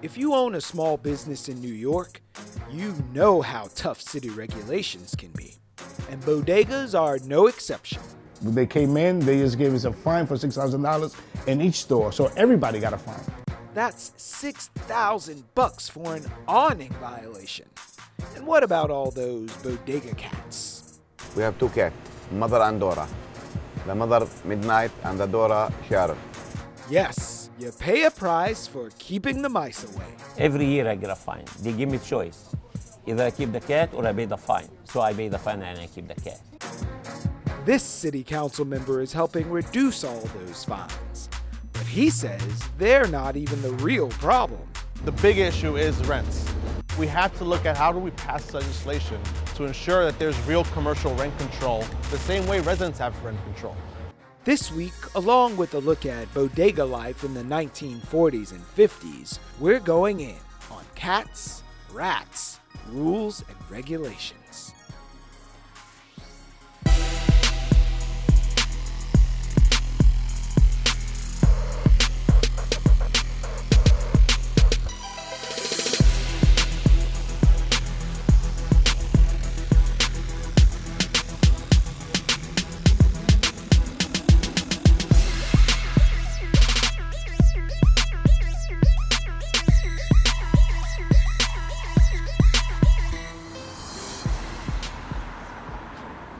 If you own a small business in New York, you know how tough city regulations can be. And bodegas are no exception. When they came in, they just gave us a fine for $6,000 in each store, so everybody got a fine. That's $6,000 for an awning violation. And what about all those bodega cats? We have two cats, Mother and Dora. The mother Midnight and the Dora Sheriff. Yes, you pay a price for keeping the mice away. Every year I get a fine. They give me choice. Either I keep the cat or I pay the fine. So I pay the fine and I keep the cat. This city council member is helping reduce all those fines. But he says they're not even the real problem. The big issue is rents. We have to look at how do we pass legislation to ensure that there's real commercial rent control, the same way residents have rent control. This week, along with a look at bodega life in the 1940s and 50s, we're going in on cats, rats, rules, and regulations.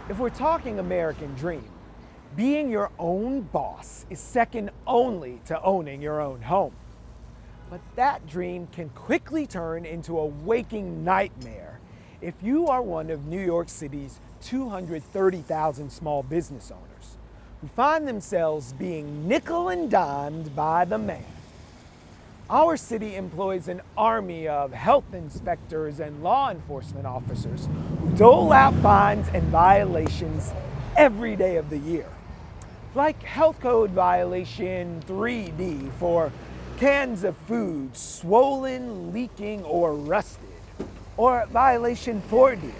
If we're talking American dream, being your own boss is second only to owning your own home. But that dream can quickly turn into a waking nightmare if you are one of New York City's 230,000 small business owners who find themselves being nickel and dimed by the man. Our city employs an army of health inspectors and law enforcement officers who dole out fines and violations every day of the year. Like Health Code Violation 3D for cans of food swollen, leaking, or rusted. Or Violation 4D,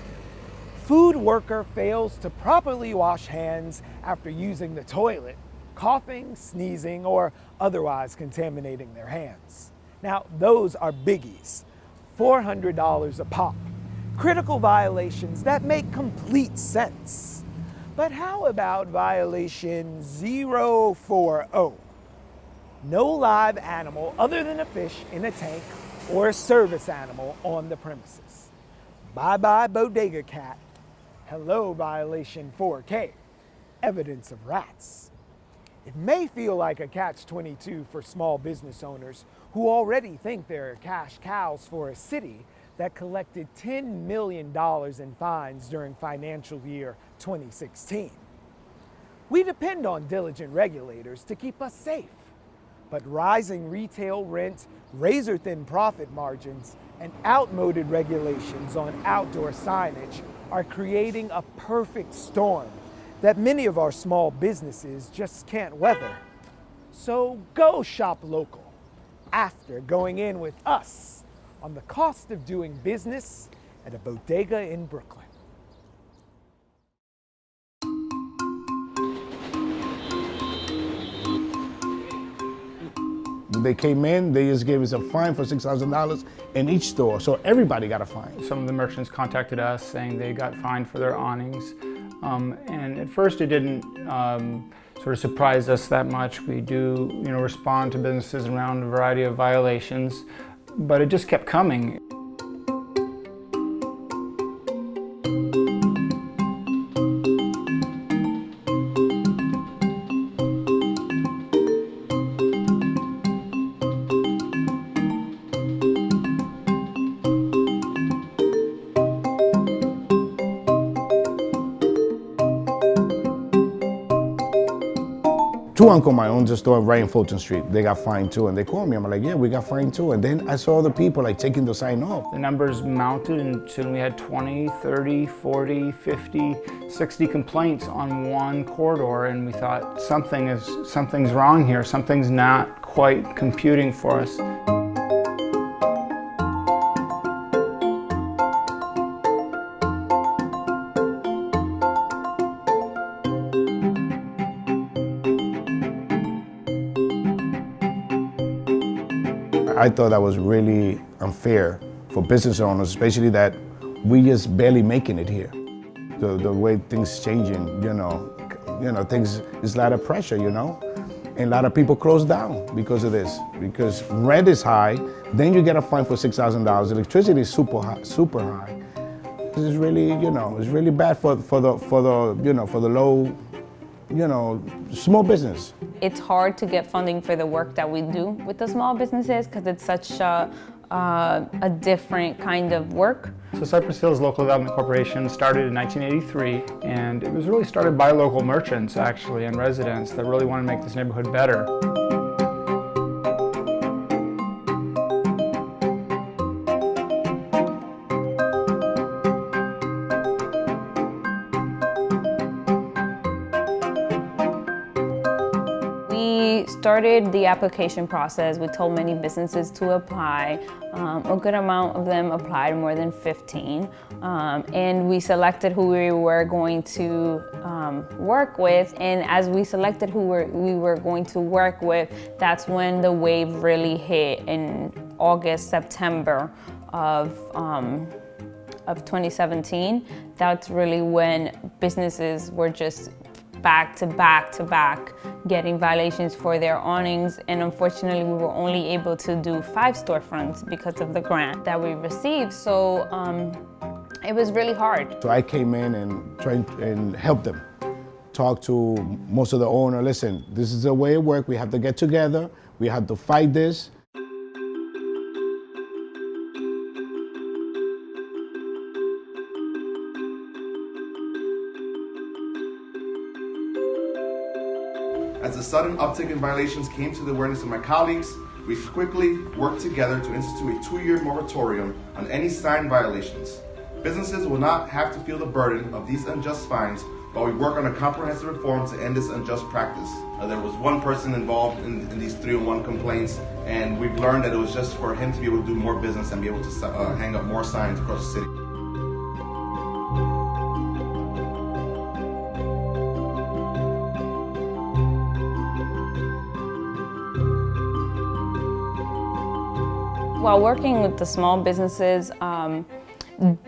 food worker fails to properly wash hands after using the toilet, coughing, sneezing, or otherwise contaminating their hands. Now, those are biggies, $400 a pop. Critical violations that make complete sense. But how about violation 040? No live animal other than a fish in a tank or a service animal on the premises. Bye-bye bodega cat. Hello violation 4K, evidence of rats. It may feel like a catch-22 for small business owners who already think they're cash cows for a city that collected $10 million in fines during financial year 2016. We depend on diligent regulators to keep us safe, but rising retail rent, razor-thin profit margins, and outmoded regulations on outdoor signage are creating a perfect storm that many of our small businesses just can't weather. So go shop local after going in with us on the cost of doing business at a bodega in Brooklyn. When they came in, they just gave us a fine for $6,000 in each store, so everybody got a fine. Some of the merchants contacted us saying they got fined for their awnings. And at first it didn't sort of surprise us that much. We do, respond to businesses around a variety of violations, but it just kept coming. Two uncle mine owns a store right in Fulton Street. They got fined too, and they called me. I'm like, yeah, we got fined too. And then I saw other people like taking the sign off. The numbers mounted, and soon we had 20, 30, 40, 50, 60 complaints on one corridor, and we thought something's wrong here. Something's not quite computing for us. I thought that was really unfair for business owners, especially that we just barely making it here. The way things changing, things, it's a lot of pressure, and a lot of people close down because of this. Because rent is high, then you get a fine for $6,000. Electricity is super high. This is really, it's really bad for the low, small business. It's hard to get funding for the work that we do with the small businesses because it's such a different kind of work. So Cypress Hills Local Development Corporation started in 1983, and it was really started by local merchants actually and residents that really want to make this neighborhood better. We started the application process. We told many businesses to apply. A good amount of them applied, more than 15. And we selected who we were going to work with. And as we selected who we were going to work with, that's when the wave really hit in August, September of 2017. That's really when businesses were just back to back getting violations for their awnings, and unfortunately we were only able to do 5 storefronts because of the grant that we received. So it was really hard. So I came in and tried and helped them. Talk to most of the owner. Listen, this is the way it works. We have to get together. We have to fight this. As the sudden uptick in violations came to the awareness of my colleagues, we quickly worked together to institute a 2-year moratorium on any sign violations. Businesses will not have to feel the burden of these unjust fines while we work on a comprehensive reform to end this unjust practice. There was one person involved in these 301 complaints, and we've learned that it was just for him to be able to do more business and be able to hang up more signs across the city. While working with the small businesses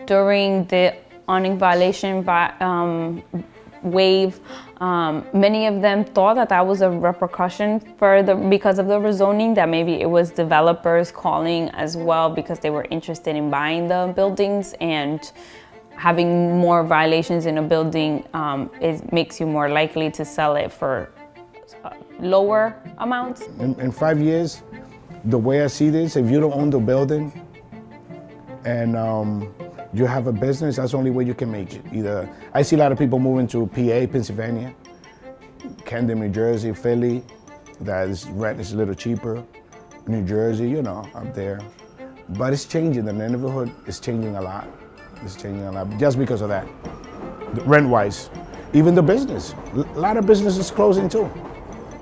during the awning violation wave, many of them thought that was a repercussion because of the rezoning, that maybe it was developers calling as well because they were interested in buying the buildings, and having more violations in a building it makes you more likely to sell it for lower amounts. In 5 years, the way I see this, if you don't own the building and you have a business, that's the only way you can make it. Either I see a lot of people moving to PA, Pennsylvania, Camden, New Jersey, Philly, that is, rent is a little cheaper, New Jersey, up there. But it's changing, the neighborhood is changing a lot. It's changing a lot, just because of that, rent-wise. Even the business, a lot of businesses closing too.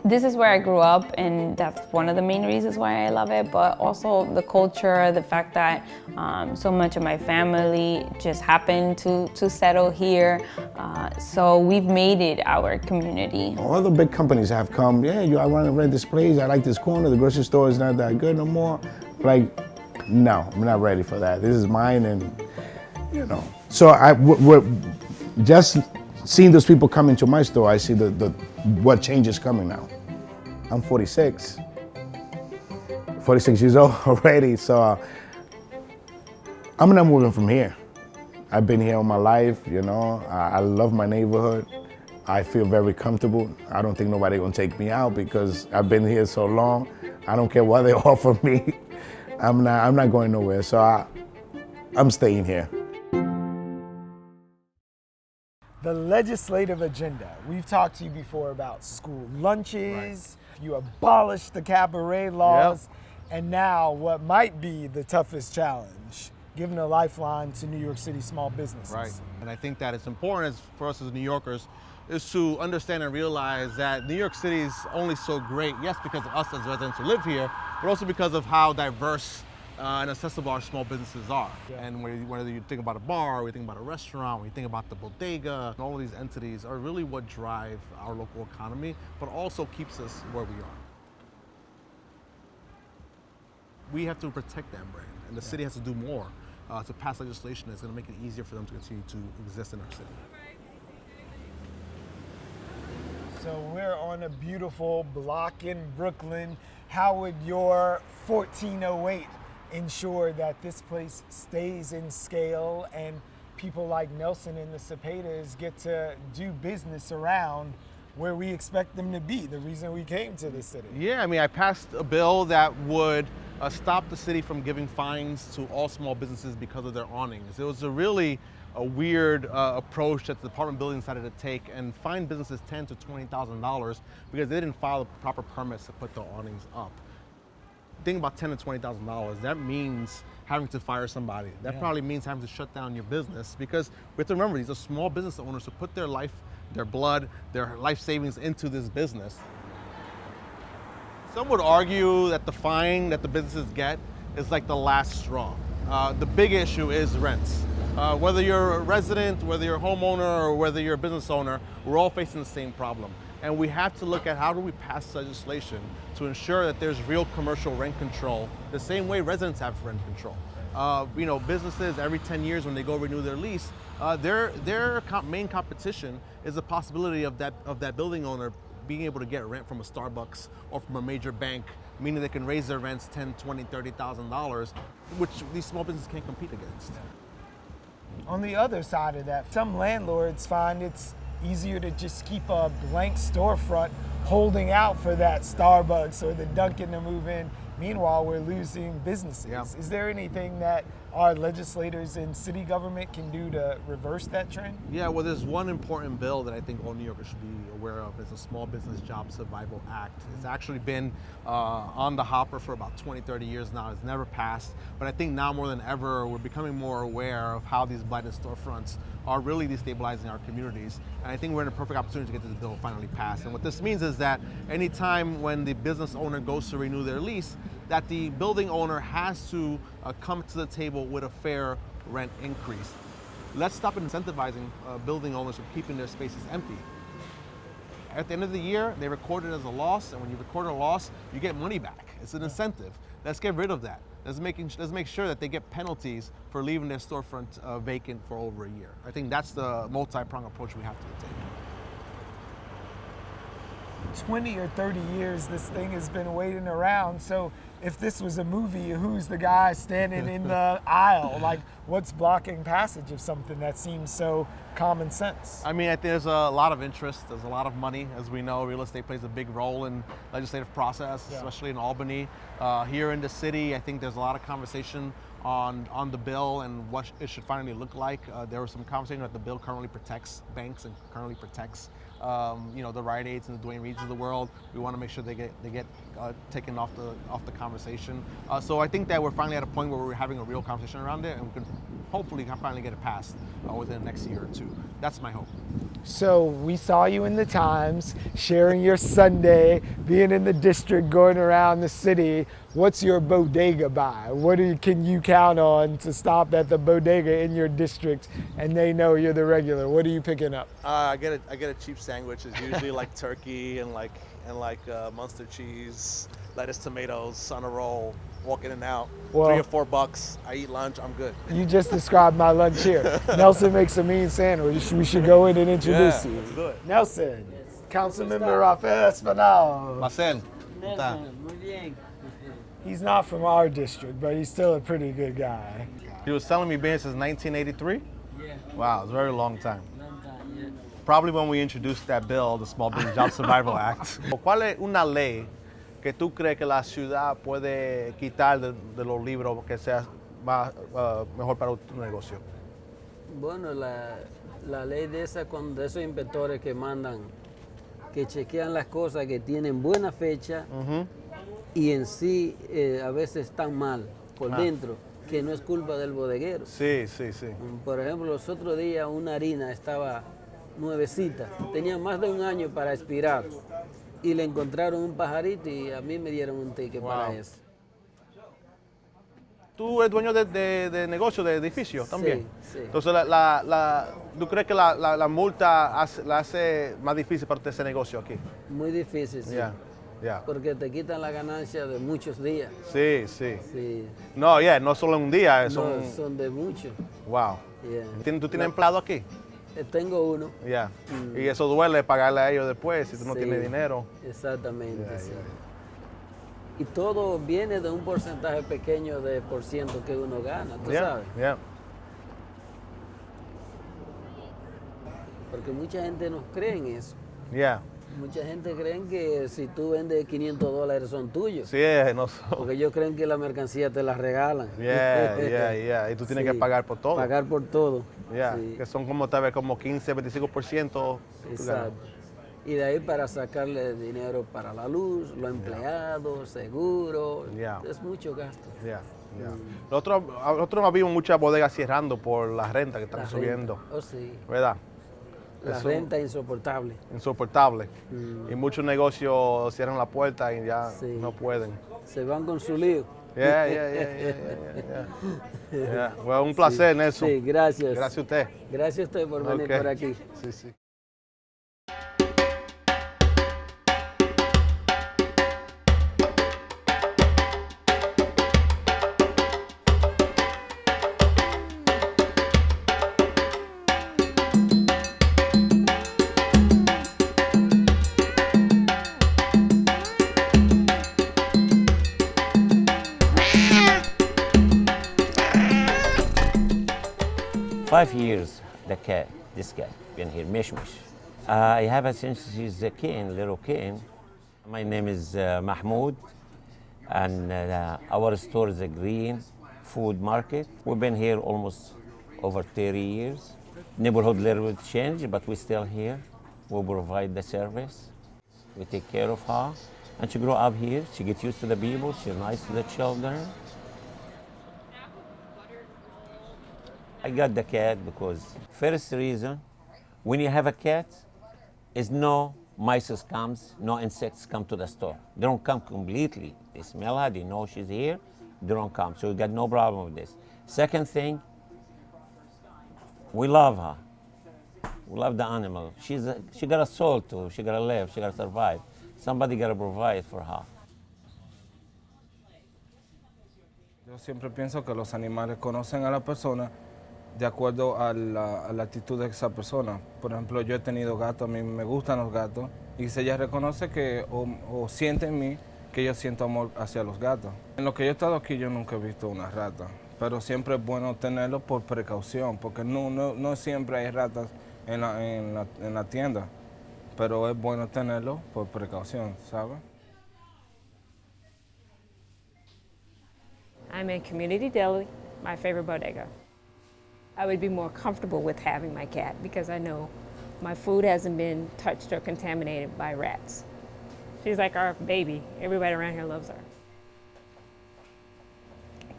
This is where I grew up, and that's one of the main reasons why I love it, but also the culture, the fact that so much of my family just happened to settle here. So we've made it our community. All the big companies have come, I want to rent this place, I like this corner, the grocery store is not that good no more. Like, no, I'm not ready for that. This is mine, and So we're just seeing those people come into my store, I see what change is coming now. I'm 46 years old already, so I'm not moving from here. I've been here all my life, I love my neighborhood. I feel very comfortable. I don't think nobody gonna take me out because I've been here so long. I don't care what they offer me. I'm not going nowhere, so I'm staying here. The legislative agenda. We've talked to you before about school lunches, right. You abolished the cabaret laws, and now what might be the toughest challenge, giving a lifeline to New York City small businesses. Right, and I think that it's important for us as New Yorkers is to understand and realize that New York City is only so great, yes, because of us as residents who live here, but also because of how diverse and accessible our small businesses are. Yeah. And whether you think about a bar, or you think about a restaurant, or you think about the bodega, all of these entities are really what drive our local economy, but also keeps us where we are. we have to protect that brand, and the city has to do more to pass legislation that's going to make it easier for them to continue to exist in our city. So we're on a beautiful block in Brooklyn. How would your 1408 ensure that this place stays in scale and people like Nelson and the Cepedas get to do business around where we expect them to be, the reason we came to this city? Yeah, I mean, I passed a bill that would stop the city from giving fines to all small businesses because of their awnings. It was a weird approach that the Department of Building decided to take and fine businesses $10,000 to $20,000 because they didn't file the proper permits to put the awnings up. Think about $10,000 to $20,000. That means having to fire somebody. That probably means having to shut down your business, because we have to remember, these are small business owners who put their life, their blood, their life savings into this business. Some would argue that the fine that the businesses get is like the last straw. The big issue is rents. Whether you're a resident, whether you're a homeowner, or whether you're a business owner, we're all facing the same problem. And we have to look at how do we pass legislation to ensure that there's real commercial rent control, the same way residents have rent control. Businesses every 10 years when they go renew their lease, their main competition is the possibility of that building owner being able to get rent from a Starbucks or from a major bank, meaning they can raise their rents $10,000, $20,000, $30,000, which these small businesses can't compete against. On the other side of that, some landlords find it's easier to just keep a blank storefront holding out for that Starbucks or the Dunkin' to move in. Meanwhile, we're losing businesses. Yeah. Is there anything that our legislators and city government can do to reverse that trend? Yeah, well, there's one important bill that I think all New Yorkers should be aware of. It's a Small Business Job Survival Act. It's actually been on the hopper for about 20, 30 years now. It's never passed. But I think now more than ever, we're becoming more aware of how these blighted storefronts are really destabilizing our communities. And I think we're in a perfect opportunity to get this bill finally passed. And what this means is that anytime when the business owner goes to renew their lease, that the building owner has to come to the table with a fair rent increase. Let's stop incentivizing building owners from keeping their spaces empty. At the end of the year, they record it as a loss, and when you record a loss, you get money back. It's an incentive. Let's get rid of that. Let's make sure that they get penalties for leaving their storefront vacant for over a year. I think that's the multi-pronged approach we have to take. 20 or 30 years this thing has been waiting around. So if this was a movie, who's the guy standing in the aisle? Like, what's blocking passage of something that seems so common sense? I mean, I think there's a lot of interest. There's a lot of money. As we know, real estate plays a big role in legislative process, especially in Albany. Here in the city, I think there's a lot of conversation on the bill and what it should finally look like. There was some conversation that the bill currently protects banks and currently protects the Rite Aids and the Dwayne Reeds of the world. We want to make sure they get taken off the conversation. So I think that we're finally at a point where we're having a real conversation around it, and we can hopefully finally get it passed within the next year or two. That's my hope. So we saw you in the Times, sharing your Sunday, being in the district, going around the city. What's your bodega buy? What can you count on to stop at the bodega in your district and they know you're the regular? What are you picking up? I get a cheap sandwich. It's usually like turkey and Munster cheese, lettuce, tomatoes on a roll. Walk in and out, well, $3 or $4. I eat lunch, I'm good. You just described my lunch here. Nelson makes a mean sandwich. We should go in and introduce you. Let's do it. Nelson, Councilmember Rafael Espinal. Marcel. He's not from our district, but he's still a pretty good guy. He was telling me been since 1983? Yeah. Wow, it's a very long time. Long time, yeah. Probably when we introduced that bill, the Small Business Job Survival Act. ¿Cuál es una ley que tú crees que la ciudad puede quitar de los libros que sea más mejor para tu negocio? Bueno, la ley de esa, cuando esos inspectores que mandan, que chequean las cosas que tienen buena fecha y en sí a veces están mal por dentro, que no es culpa del bodeguero. Sí, sí, sí. Por ejemplo, los otros días una harina estaba nuevecita, tenía más de un año para expirar y le encontraron un pajarito y a mí me dieron un ticket para eso. ¿Tú eres dueño de negocio, de edificio también? Sí. Entonces, ¿tú crees que la multa la hace más difícil para usted ese negocio aquí? Muy difícil, sí. Yeah. Yeah. Porque te quitan la ganancia de muchos días. Sí, sí. Sí. No, yeah, no solo un día, son... No, son de muchos. Wow. Yeah. ¿Tú tienes empleado aquí? Tengo uno. Ya. Y eso duele pagarle a ellos después si tú no Sí, tienes dinero. Exactamente, Yeah, sí. yeah. Y todo viene de un porcentaje pequeño de por ciento que uno gana, tú sabes. Yeah. Porque mucha gente no cree en eso. Yeah. Mucha gente cree que si tú vendes $500 son tuyos. Sí, no. Porque ellos creen que la mercancía te la regalan. Yeah. Y tú tienes que pagar por todo. Pagar por todo. Yeah. Sí. Que son como tal vez como 15, 25%. Exacto. Y de ahí para sacarle dinero para la luz, los empleados, seguro. Yeah. Es mucho gasto. Yeah. Nosotros había muchas bodegas cerrando por la renta que están La subiendo. renta. Oh, sí. ¿Verdad? La Eso- renta insoportable. Insoportable. Y muchos negocios cierran la puerta y ya Sí. no pueden. Se van con su lío. Yeah. Bueno, un placer, Nelson. Sí, gracias. Gracias a usted. Gracias a usted por venir Ok. por aquí. Sí. 5 years, this guy, been here, Mish. I have it since she's a little kid. My name is Mahmoud, and our store is a green food market. We've been here almost over 30 years. Neighborhood little bit changed, but we're still here. We provide the service. We take care of her. And she grew up here. She gets used to the people. She's nice to the children. I got the cat because first reason, when you have a cat, is no mice comes, no insects come to the store. They don't come completely. They smell her, they know she's here, they don't come. So we got no problem with this. Second thing, we love her. We love the animal. She got a soul too. She got to live. She got to survive. Somebody got to provide for her. Yo siempre pienso que los animales conocen a la persona de acuerdo a la actitud de esa persona. Por ejemplo, yo he tenido gatos, a mí me gustan los gatos, y si ella reconoce que o siente en mí que yo siento amor hacia los gatos. En lo que yo he estado aquí yo nunca he visto una rata, pero siempre es bueno tenerlo por precaución, porque no siempre hay ratas en la tienda, pero es bueno tenerlo por precaución, ¿sabes? I'm in Community Deli, my favorite bodega. I would be more comfortable with having my cat because I know my food hasn't been touched or contaminated by rats. She's like our baby. Everybody around here loves her.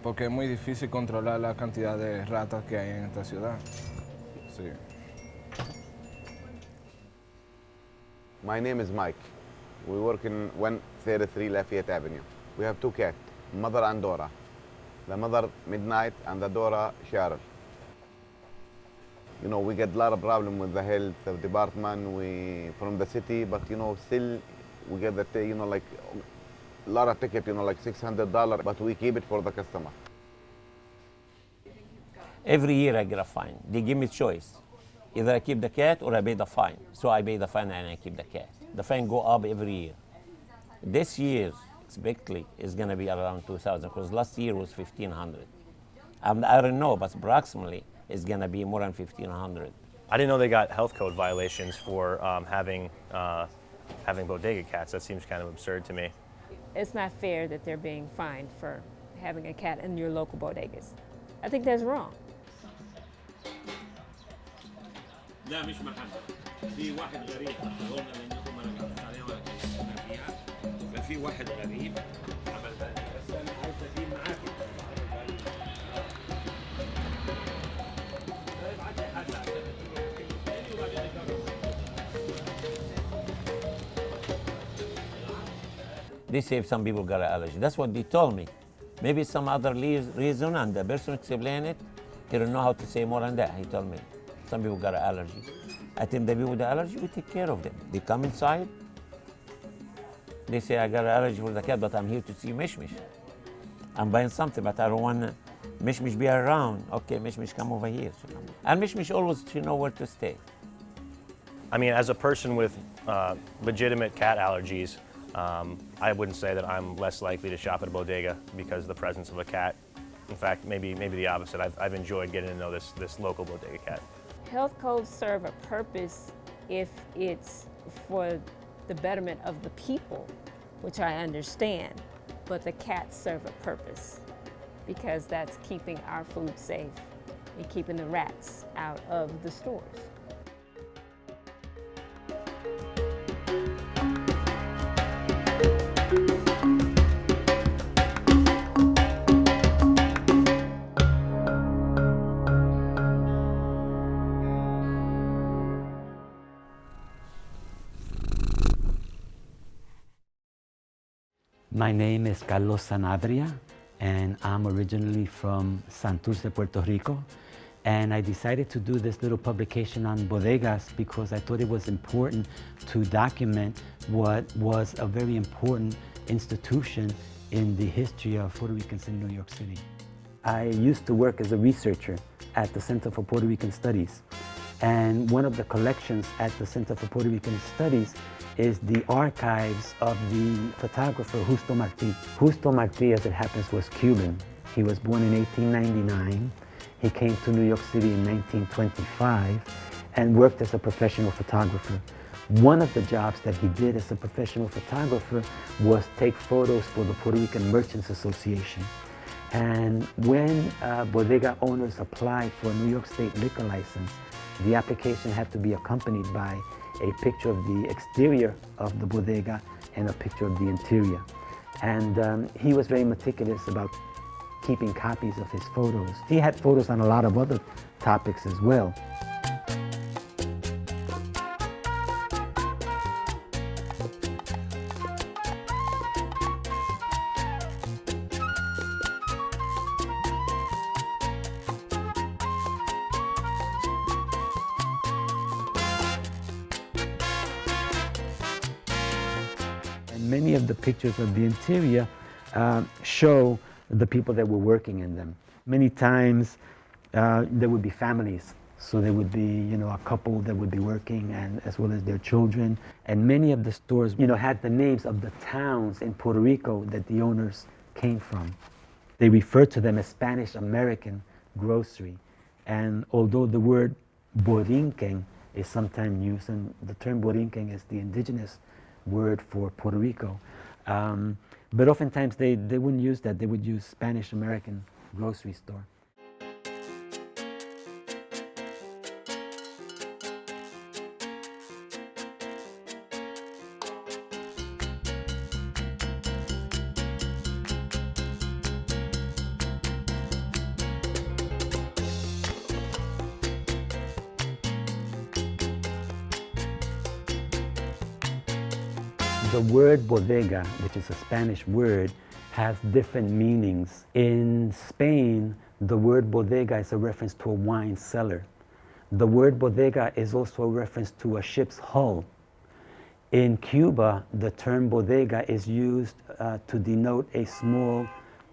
Porque es muy difícil controlar la cantidad de ratas que hay en esta ciudad. Sí. My name is Mike. We work in 133 Lafayette Avenue. We have two cats, Mother and Dora. The mother Midnight and the Dora Cheryl. You know, we get a lot of problem with the health department from the city, but you know, still we get like a lot of ticket, like $600, but we keep it for the customer. Every year I get a fine. They give me choice. Either I keep the cat or I pay the fine. So I pay the fine and I keep the cat. The fine go up every year. This year, expectedly, is going to be around 2,000 because last year was 1,500. I don't know, but approximately it's going to be more than 1,500. I didn't know they got health code violations for having bodega cats. That seems kind of absurd to me. It's not fair that they're being fined for having a cat in your local bodegas. I think that's wrong. لا مش محمد في واحد غريب قلنا انكم انا قلت عليه ولا فيها ففي واحد غريب عمل بس انا عايز اجيب معاك They say some people got an allergy. That's what they told me. Maybe some other reason, and the person explained it. He don't know how to say more than that. He told me. Some people got an allergy. I think the people with the allergy, we take care of them. They come inside, They say, I got an allergy for the cat, but I'm here to see Mish Mish. I'm buying something, but I don't want Mish Mish be around. Okay, Mish Mish, come over here. And Mish Mish always, she know where to stay. I mean, as a person with legitimate cat allergies, I wouldn't say that I'm less likely to shop at a bodega because of the presence of a cat. In fact, maybe the opposite. I've enjoyed getting to know this local bodega cat. Health codes serve a purpose if it's for the betterment of the people, which I understand, but the cats serve a purpose because that's keeping our food safe and keeping the rats out of the stores. My name is Carlos Sanabria, and I'm originally from Santurce, Puerto Rico. And I decided to do this little publication on bodegas because I thought it was important to document what was a very important institution in the history of Puerto Ricans in New York City. I used to work as a researcher at the Center for Puerto Rican Studies. And one of the collections at the Center for Puerto Rican Studies is the archives of the photographer Justo Martí. Justo Martí, as it happens, was Cuban. He was born in 1899. He came to New York City in 1925 and worked as a professional photographer. One of the jobs that he did as a professional photographer was take photos for the Puerto Rican Merchants Association. And when bodega owners applied for a New York State liquor license, the application had to be accompanied by a picture of the exterior of the bodega and a picture of the interior. And he was very meticulous about keeping copies of his photos. He had photos on a lot of other topics as well. Many of the pictures of the interior show the people that were working in them. Many times there would be families. So there would be, a couple that would be working and as well as their children. And many of the stores, had the names of the towns in Puerto Rico that the owners came from. They referred to them as Spanish American grocery. And although the word borinquen is sometimes used, and the term borinquen is the indigenous word for Puerto Rico. But oftentimes they wouldn't use that, they would use Spanish American grocery store. The word bodega, which is a Spanish word, has different meanings. In Spain, the word bodega is a reference to a wine cellar. The word bodega is also a reference to a ship's hull. In Cuba, the term bodega is used to denote a small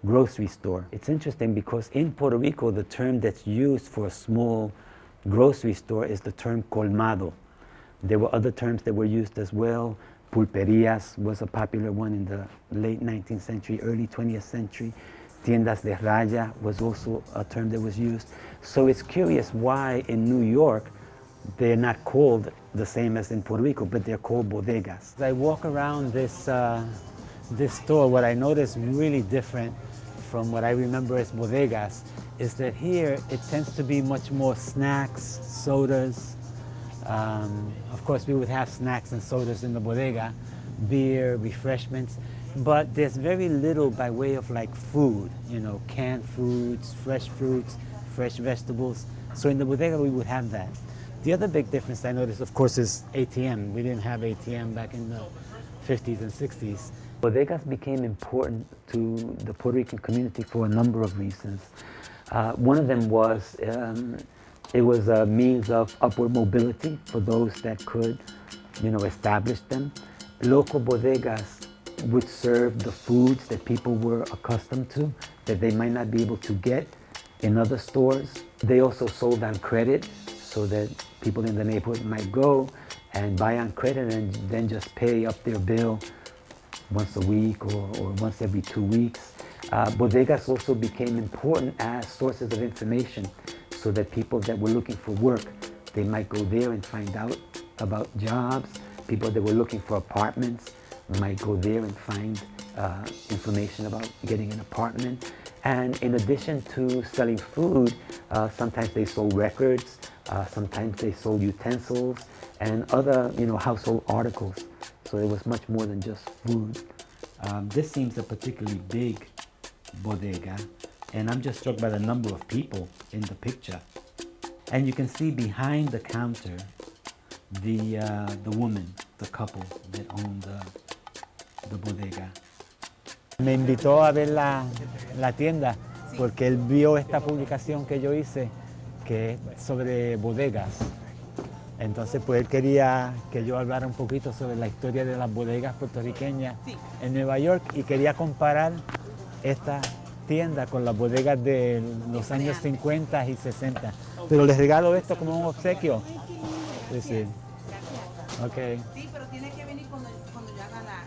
grocery store. It's interesting because in Puerto Rico, the term that's used for a small grocery store is the term colmado. There were other terms that were used as well. Pulperias was a popular one in the late 19th century, early 20th century. Tiendas de raya was also a term that was used. So it's curious why in New York they're not called the same as in Puerto Rico, but they're called bodegas. As I walk around this store, what I notice really different from what I remember as bodegas is that here it tends to be much more snacks, sodas. Of course, we would have snacks and sodas in the bodega, beer, refreshments, but there's very little by way of like food, canned foods, fresh fruits, fresh vegetables. So in the bodega, we would have that. The other big difference I noticed, of course, is ATM. We didn't have ATM back in the 50s and 60s. Bodegas became important to the Puerto Rican community for a number of reasons. One of them was it was a means of upward mobility for those that could, establish them. Local bodegas would serve the foods that people were accustomed to that they might not be able to get in other stores. They also sold on credit so that people in the neighborhood might go and buy on credit and then just pay up their bill once a week or once every 2 weeks. Bodegas also became important as sources of information so that people that were looking for work, they might go there and find out about jobs. People that were looking for apartments might go there and find information about getting an apartment. And in addition to selling food, sometimes they sold records, sometimes they sold utensils and other, household articles. So it was much more than just food. This seems a particularly big bodega, and I'm just struck by the number of people in the picture. And you can see behind the counter the woman, the couple that owned the bodega. Me invitó a ver la tienda porque él vio esta publicación que yo hice que es sobre bodegas. Entonces pues él quería que yo hablara un poquito sobre la historia de las bodegas puertorriqueñas en Nueva York y quería comparar esta tienda con las bodegas de los años 50 y 60. Pero les regalo esto como un obsequio. Sí. Ok. Sí, pero tiene que venir cuando yo haga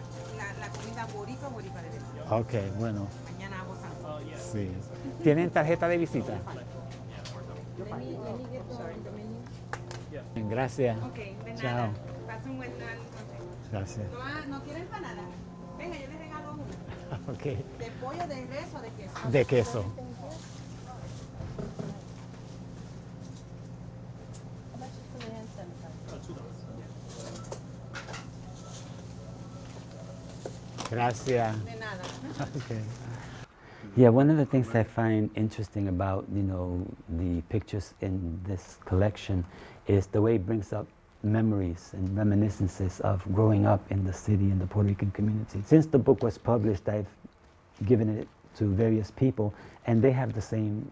la comida boricua de verdad. Ok, bueno. Mañana hago sancocho. Sí. ¿Tienen tarjeta de visita? Gracias. Ok, de nada. Chao. Pasa un buen día. Gracias. ¿No quieren empanada? Venga, yo les regalo una. Ok. ¿De pollo, de res o de queso? De queso. Gracias. De nada. Okay. Yeah, one of the things I find interesting about, the pictures in this collection is the way it brings up memories and reminiscences of growing up in the city and the Puerto Rican community. Since the book was published, I've given it to various people, and they have the same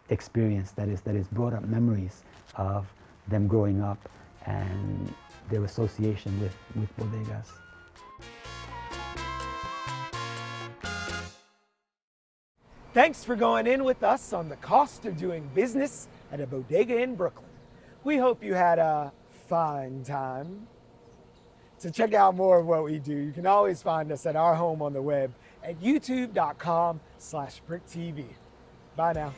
experience, that is brought up memories of them growing up and their association with bodegas. Thanks for going in with us on the cost of doing business at a bodega in Brooklyn. We hope you had a fine time. To check out more of what we do, you can always find us at our home on the web at youtube.com/BRIC TV. Bye now.